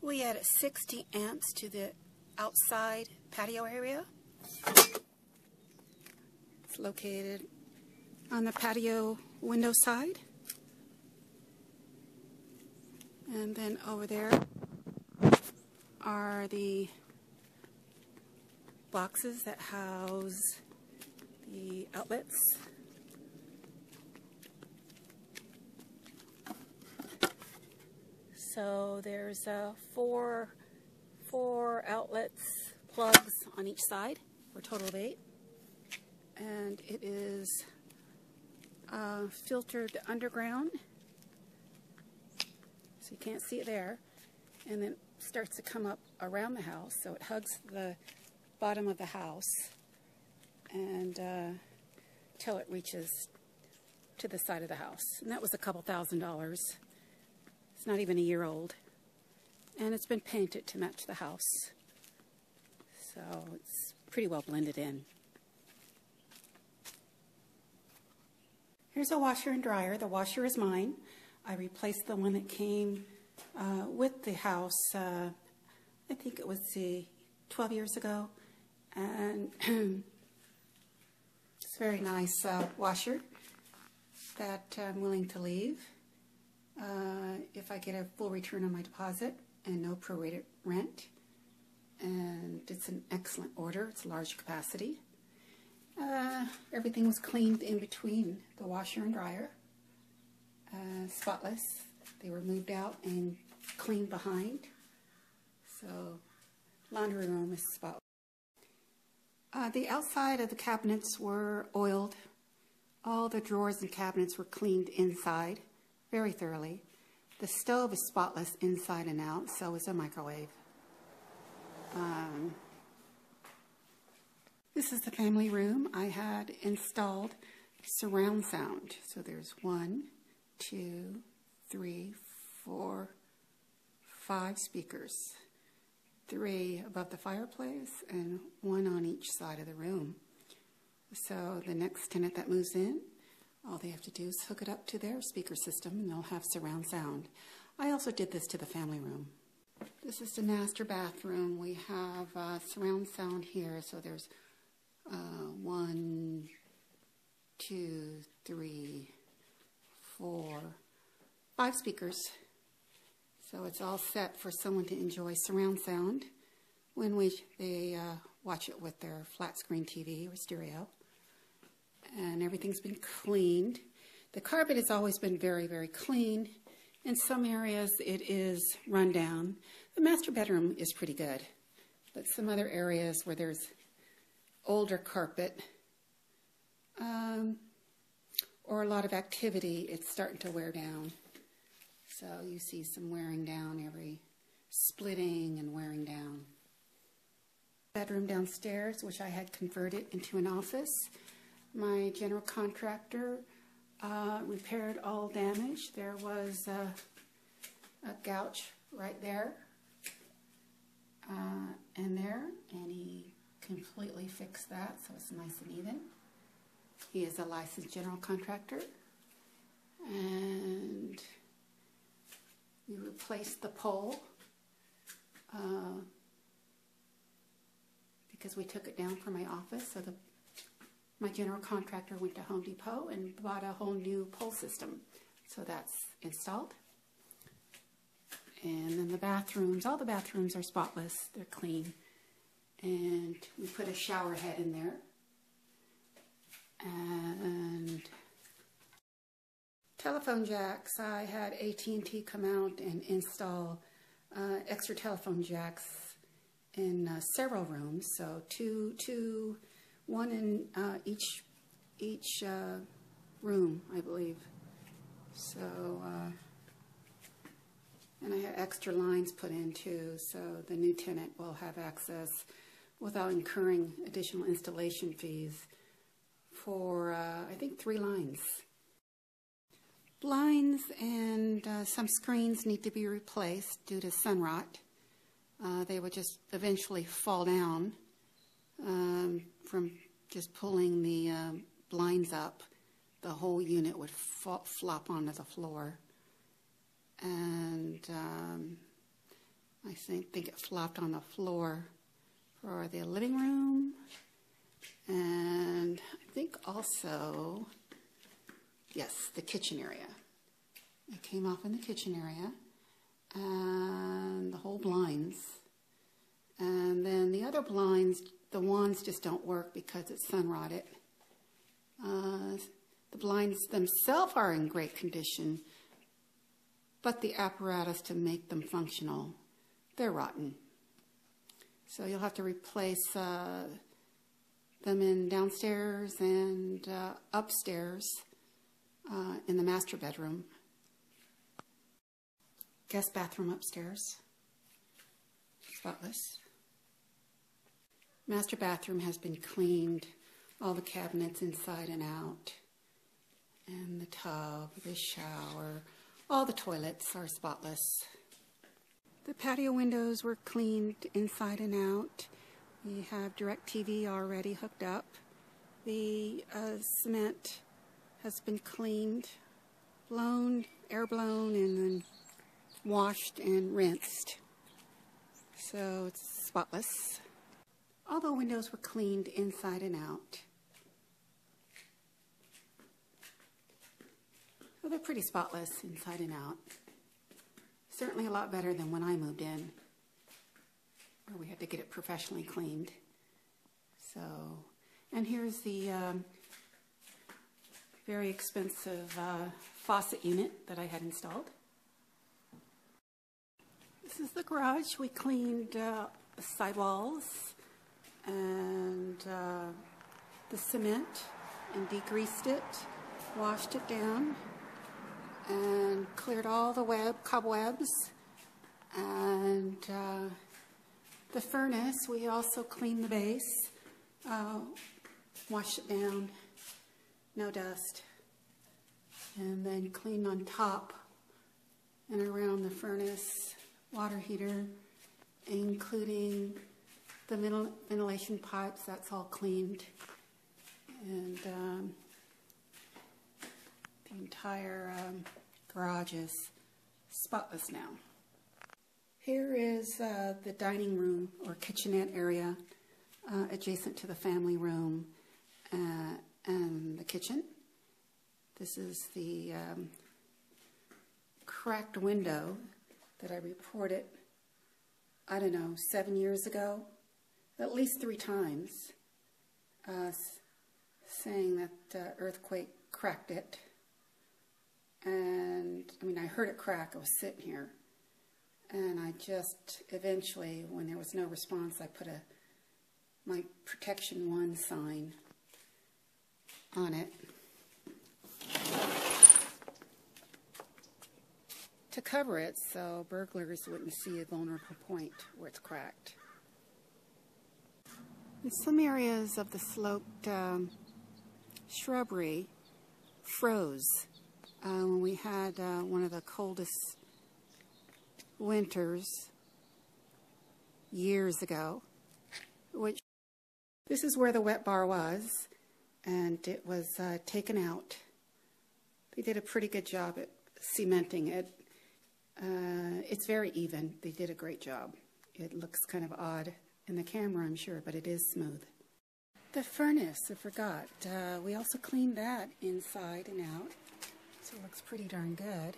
We added 60 amps to the outside patio area. It's located on the patio window side. And then over there are the boxes that house the outlets. So there's four outlets, plugs on each side for a total of 8. And it is filtered underground, so you can't see it there. And then it starts to come up around the house, so it hugs the bottom of the house and till it reaches to the side of the house. And that was a couple $1,000s. It's not even a year old. And it's been painted to match the house. So it's pretty well blended in. Here's a washer and dryer. The washer is mine. I replaced the one that came with the house, I think it was 12 years ago. And it's a very nice washer that I'm willing to leave if I get a full return on my deposit and no prorated rent. And it's an excellent order. It's large capacity. Everything was cleaned in between the washer and dryer. Spotless. They were moved out and cleaned behind. So, laundry room is spotless. The outside of the cabinets were oiled. All the drawers and cabinets were cleaned inside very thoroughly. The stove is spotless inside and out, so is the microwave. This is the family room. I had installed surround sound. So there's 1, 2, 3, 4, 5 speakers. 3 above the fireplace and 1 on each side of the room. So the next tenant that moves in, all they have to do is hook it up to their speaker system and they'll have surround sound. I also did this to the family room. This is the master bathroom. We have surround sound here, so there's 1, 2, 3, 4, 5 speakers. So it's all set for someone to enjoy surround sound when they watch it with their flat screen TV or stereo. And everything's been cleaned. The carpet has always been very, very clean. In some areas it is run down. The master bedroom is pretty good, but some other areas where there's older carpet or a lot of activity, it's starting to wear down. So you see some wearing down, every splitting and wearing down. Bedroom downstairs, which I had converted into an office. My general contractor repaired all damage. There was a gouge right there and there, and he completely fixed that, so it's nice and even. He is a licensed general contractor, and we replaced the pole because we took it down from my office. So my general contractor went to Home Depot and bought a whole new pole system. So that's installed. And then the bathrooms, all the bathrooms are spotless. They're clean. And we put a shower head in there. And telephone jacks. I had AT&T come out and install extra telephone jacks in several rooms. So one in each room, I believe. So, and I had extra lines put in too, so the new tenant will have access without incurring additional installation fees for, I think, 3 lines. Blinds and some screens need to be replaced due to sun rot. They would just eventually fall down from just pulling the blinds up. The whole unit would flop onto the floor. And I think it flopped on the floor for the living room. And I think also, yes, the kitchen area. It came off in the kitchen area. And the whole blinds. And then the other blinds, the wands just don't work because it's sun rotted. The blinds themselves are in great condition, but the apparatus to make them functional, they're rotten. So you'll have to replace them in downstairs and upstairs in the master bedroom. Guest bathroom upstairs, spotless. Master bathroom has been cleaned, all the cabinets inside and out, and the tub, the shower, all the toilets are spotless. The patio windows were cleaned inside and out. We have DirecTV already hooked up. The cement has been cleaned, blown, air blown, and then washed and rinsed. So it's spotless. All the windows were cleaned inside and out. So they're pretty spotless inside and out. Certainly a lot better than when I moved in, where we had to get it professionally cleaned. So, and here's the very expensive faucet unit that I had installed. This is the garage. We cleaned the sidewalls and the cement and degreased it, washed it down, and cleared all the cobwebs. And the furnace, we also cleaned the base, washed it down, no dust, and then cleaned on top and around the furnace, water heater, including the ventilation pipes. That's all cleaned, and the entire garage is spotless now. Here is the dining room or kitchenette area adjacent to the family room and the kitchen. This is the cracked window that I reported, I don't know, 7 years ago, at least 3 times, saying that the earthquake cracked it. And, I mean, I heard it crack. I was sitting here. And I just, eventually, when there was no response, I put my Protection 1 sign on it to cover it so burglars wouldn't see a vulnerable point where it's cracked. In some areas of the sloped shrubbery froze when we had one of the coldest winters years ago. This is where the wet bar was, and it was taken out. They did a pretty good job at cementing it. It's very even. They did a great job. It looks kind of odd in the camera, I'm sure, but it is smooth. The furnace, I forgot. We also cleaned that inside and out, so it looks pretty darn good.